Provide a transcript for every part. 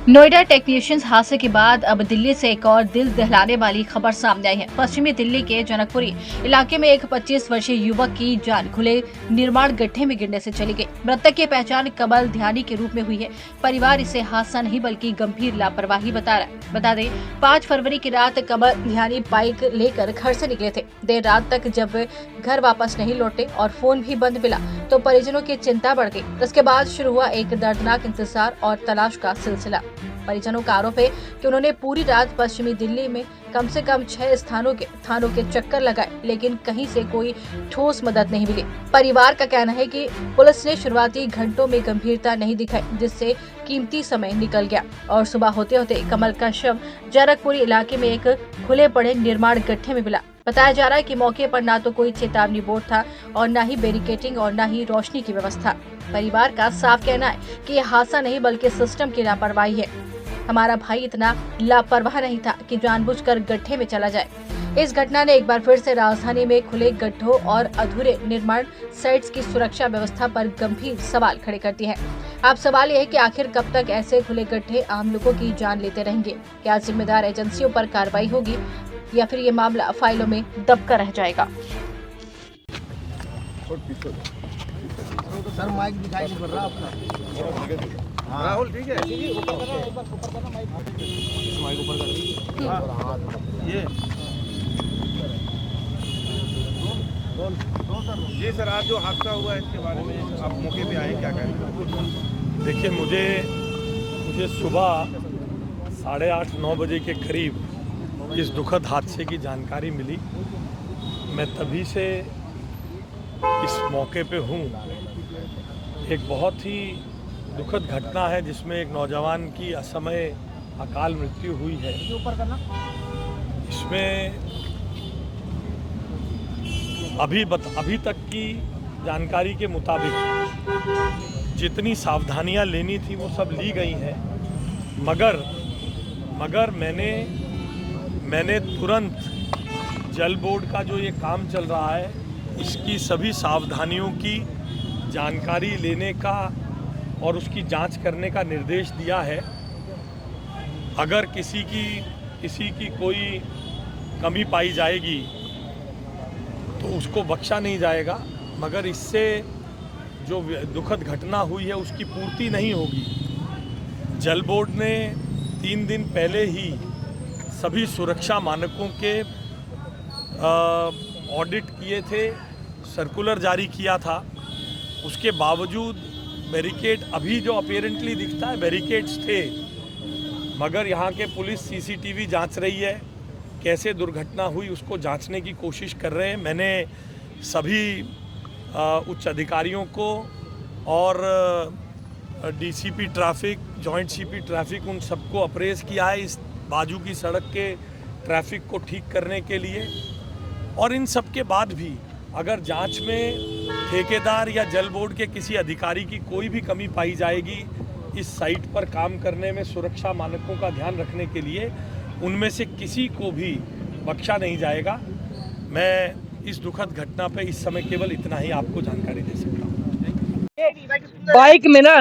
Noida technicians हादसे के बाद अब दिल्ली से एक और दिल दहलाने वाली खबर सामने आई है। पश्चिमी दिल्ली के जनकपुरी इलाके में एक 25 वर्षीय युवक की जान खुले निर्माण गड्ढे में गिरने से चली गई। मृतक की पहचान कमल ध्यानी के रूप में हुई है। परिवार इसे हादसा नहीं बल्कि गंभीर लापरवाही बता रहा है। बता दें, 5 फरवरी की रात कमल ध्यानी बाइक लेकर घर से निकले थे। देर रात तक जब घर वापस नहीं लौटे और फोन भी बंद मिला तो परिजनों की चिंता बढ़ गई। उसके बाद शुरू हुआ एक दर्दनाक इंतजार और तलाश का सिलसिला। परिजनों का आरोप है कि उन्होंने पूरी रात पश्चिमी दिल्ली में कम से कम 6 थानों के चक्कर लगाए, लेकिन कहीं से कोई ठोस मदद नहीं मिली। परिवार का कहना है कि पुलिस ने शुरुआती घंटों में गंभीरता नहीं दिखाई, जिससे कीमती समय निकल गया और सुबह होते होते कमल का शव जनकपुरी इलाके में एक खुले पड़े निर्माण गड्ढे में मिला। बताया जा रहा है कि मौके पर न तो कोई चेतावनी बोर्ड था और न ही बैरिकेडिंग और न ही रोशनी की व्यवस्था। परिवार का साफ कहना है कि यह हादसा नहीं बल्कि सिस्टम की लापरवाही है। हमारा भाई इतना लापरवाह नहीं था कि जानबूझकर गड्ढे में चला जाए। इस घटना ने एक बार फिर से राजधानी में खुले गड्ढों और अधूरे निर्माण साइट्स की सुरक्षा व्यवस्था पर गंभीर सवाल खड़े कर दिए हैं। अब सवाल यह है कि आखिर कब तक ऐसे खुले गड्ढे आम लोगों की जान लेते रहेंगे? क्या जिम्मेदार एजेंसियों पर कार्रवाई होगी या फिर ये मामला फाइलों में दबका रह जाएगा? सर माइक दिखाई नहीं पड़ रहा आपका। राहुल ठीक है, माइक ऊपर कर ये जी सर, आज जो हादसा हुआ है इसके बारे में आप मौके पे आए, क्या कहें? देखिए, मुझे सुबह 8:30-9 बजे के करीब इस दुखद हादसे की जानकारी मिली। मैं तभी से इस मौके पे हूँ। एक बहुत ही दुखद घटना है जिसमें एक नौजवान की असमय अकाल मृत्यु हुई है। इसमें अभी तक की जानकारी के मुताबिक जितनी सावधानियां लेनी थी वो सब ली गई हैं, मगर मैंने तुरंत जल बोर्ड का जो ये काम चल रहा है इसकी सभी सावधानियों की जानकारी लेने का और उसकी जांच करने का निर्देश दिया है। अगर किसी की कोई कमी पाई जाएगी तो उसको बख्शा नहीं जाएगा, मगर इससे जो दुखद घटना हुई है उसकी पूर्ति नहीं होगी। जल बोर्ड ने 3 दिन पहले ही सभी सुरक्षा मानकों के ऑडिट किए थे, सर्कुलर जारी किया था। उसके बावजूद बैरिकेड अभी जो अपीयरेंटली दिखता है बैरिकेड्स थे, मगर यहाँ के पुलिस सीसीटीवी जांच रही है। कैसे दुर्घटना हुई उसको जांचने की कोशिश कर रहे हैं। मैंने सभी उच्च अधिकारियों को और DCP traffic, joint CP traffic, उन सबको अप्रेज किया है इस बाजू की सड़क के ट्रैफिक को ठीक करने के लिए। और इन सब के बाद भी अगर जांच में ठेकेदार या जल बोर्ड के किसी अधिकारी की कोई भी कमी पाई जाएगी इस साइट पर काम करने में सुरक्षा मानकों का ध्यान रखने के लिए, उनमें से किसी को भी बख्शा नहीं जाएगा। मैं इस दुखद घटना पे इस समय केवल इतना ही आपको जानकारी दे सकता हूँ। बाइक में ना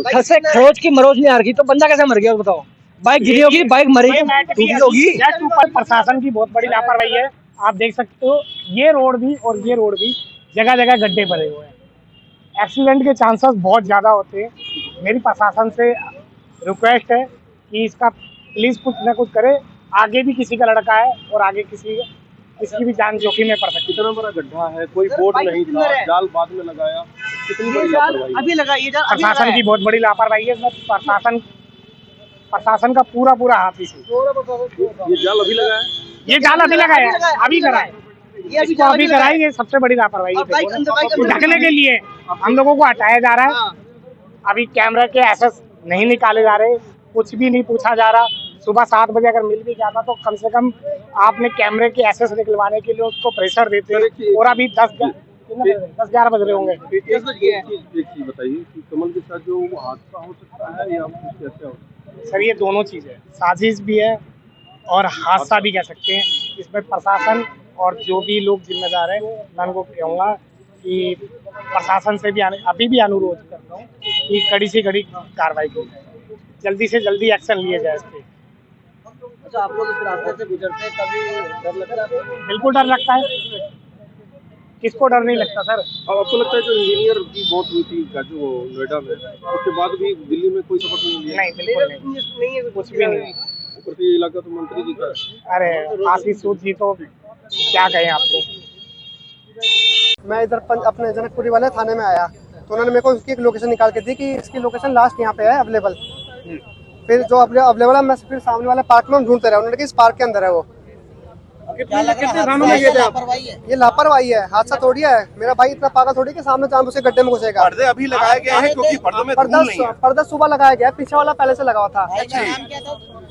खसे खरोच की मरोज नहीं आ रही तो बंदा कैसे मर गया बताओ? बाइक गिरी होगी, बाइक मरी होगी। प्रशासन की बहुत बड़ी लापरवाही है। आप देख सकते हो ये रोड भी जगह जगह गड्ढे भरे हुए हैं। एक्सीडेंट के चांसेस बहुत ज़्यादा होते हैं। मेरी प्रशासन से रिक्वेस्ट है कि इसका प्लीज़ कुछ न कुछ करे। आगे भी किसी का लड़का है और आगे किसी भी जान जोखिम में पड़ सकती है। कितना बड़ा गड्ढा है, कोई बोर्ड नहीं था, जाल बाद में लगाया, कितनी बड़ी लापरवाही? अभी लगाइए जाल, प्रशासन की बहुत बड़ी लापरवाही है। प्रशासन का पूरा हाथ इसी। ये जाल अभी लगाया? ये जाल अभी लगाया, अभी कराए, इसको अभी कराई। ये सबसे बड़ी लापरवाही है। ढकने के लिए हम लोगों को हटाया जा रहा है। अभी कैमरे के एसेस नहीं निकाले जा रहे, कुछ भी नहीं पूछा जा रहा। सुबह 7 बजे अगर मिल भी जाता तो कम से कम आपने कैमरे के एसेस निकलवाने के लिए उसको प्रेशर देते। और अभी 10-11 बज रहे होंगे। एक चीज बताइए कि कमल के साथ जो हादसा हो सकता है या कुछ कैसे हो? सर ये दोनों चीज़ें, साजिश भी है और हादसा भी कह सकते हैं। इसमें प्रशासन और जो भी लोग जिम्मेदार हैं, मैं उनको कहूँगा कि प्रशासन से भी अभी भी अनुरोध करता हूँ कि कड़ी से कड़ी कार्रवाई की जाए। जल्दी से जल्दी एक्शन लिया जाए इस पे। अच्छा, आप लोग इस रास्ते से गुजरते हैं, कभी डर लगता है? बिल्कुल डर लगता है, किसको डर नहीं लगता सर। अब आपको लगता है जो इंजीनियर की मौत हुई थी वो नोएडा में, उसके बाद भी दिल्ली में कोई शपथ नहीं लिया? नहीं, बिल्कुल नहीं, कुछ भी नहीं। ऊपर से ये इलाका तो मंत्री जी का है। अरे आशीष सूद जी तो क्या कहें आपको। मैं इधर अपने जनकपुरी वाले थाने में आया तो उन्होंने मेरे को उसकी एक लोकेशन निकाल के दी कि इसकी लोकेशन लास्ट यहाँ पे है अवेलेबल। फिर जो अवेलेबल है मैं फिर सामने वाले पार्क में हम ढूंढते रहे, उन्होंने कहा इस पार्क के अंदर है वो। कितने थानों में गए थे आप? ये लापरवाही है, हादसा थोड़ी है। मेरा भाई इतना पागल थोड़ी कि सामने जान उसे गड्ढे में घुसेगा। पर्दे अभी लगाए गए हैं क्योंकि पर्दों में धूल नहीं है। पर्दा सुबह लगाया गया, पीछे वाला पहले से लगा हुआ था।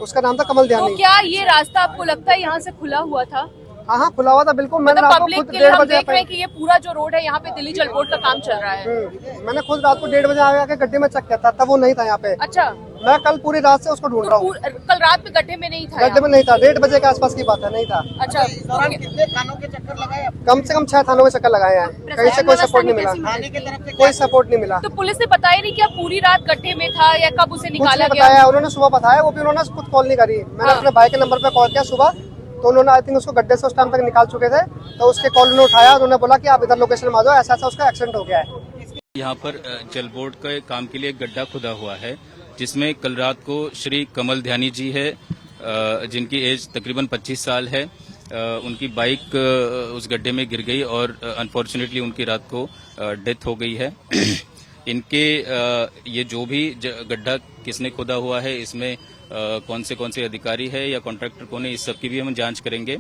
उसका नाम था कमल तो ध्यानी। क्या ये रास्ता आपको लगता है यहाँ से खुला हुआ था? हाँ हाँ, खुला हुआ था बिल्कुल। मैंने मतलब रात को पब्लिक खुद के लिए 1:30 हम बजे देख रहे हैं कि ये पूरा जो रोड है यहाँ पे दिल्ली जलपोर्ट का काम चल रहा है। मैंने खुद रात को 1:30 बजे आके गड्ढे में चेक किया था, तब वो नहीं था यहाँ पे। अच्छा, मैं कल पूरी रात से उसको ढूंढ रहा हूँ। कल रात में गड्ढे में नहीं था? गड्ढे में नहीं था, 1:30 बजे के आसपास की बात है, नहीं था। अच्छा, कितने थानों के चक्कर लगाए? कम से कम 6 थानों में चक्कर लगाए हैं, कहीं से कोई सपोर्ट नहीं मिला, थाने की तरफ से कोई सपोर्ट नहीं मिला। तो पुलिस ने बताया नहीं क्या पूरी रात गड्ढे में था या कब उसे कुछ निकाला नहीं गया? बताया, उन्होंने सुबह बताया, वो भी उन्होंने खुद कॉल नहीं करी। मैंने अपने भाई के नंबर पे कॉल किया सुबह, तो उन्होंने आई थिंक उसको गड्ढे से उस टाइम तक निकाल चुके थे। तो उसके कॉल उन्होंने उठाया, उन्होंने बोला कि आप इधर लोकेशन में आ जाओ, ऐसा ऐसा उसका एक्सीडेंट हो गया है। यहाँ पर जल बोर्ड के काम के लिए एक गड्ढा खुदा हुआ है, जिसमें कल रात को श्री कमल ध्यानी जी है, जिनकी एज तकरीबन 25 साल है। उनकी बाइक उस गड्ढे में गिर गई और अनफॉर्चुनेटली उनकी रात को डेथ हो गई है। इनके ये जो भी गड्ढा किसने खोदा हुआ है, इसमें कौन से अधिकारी है या कॉन्ट्रैक्टर कौन है, इस सब की भी हम जांच करेंगे।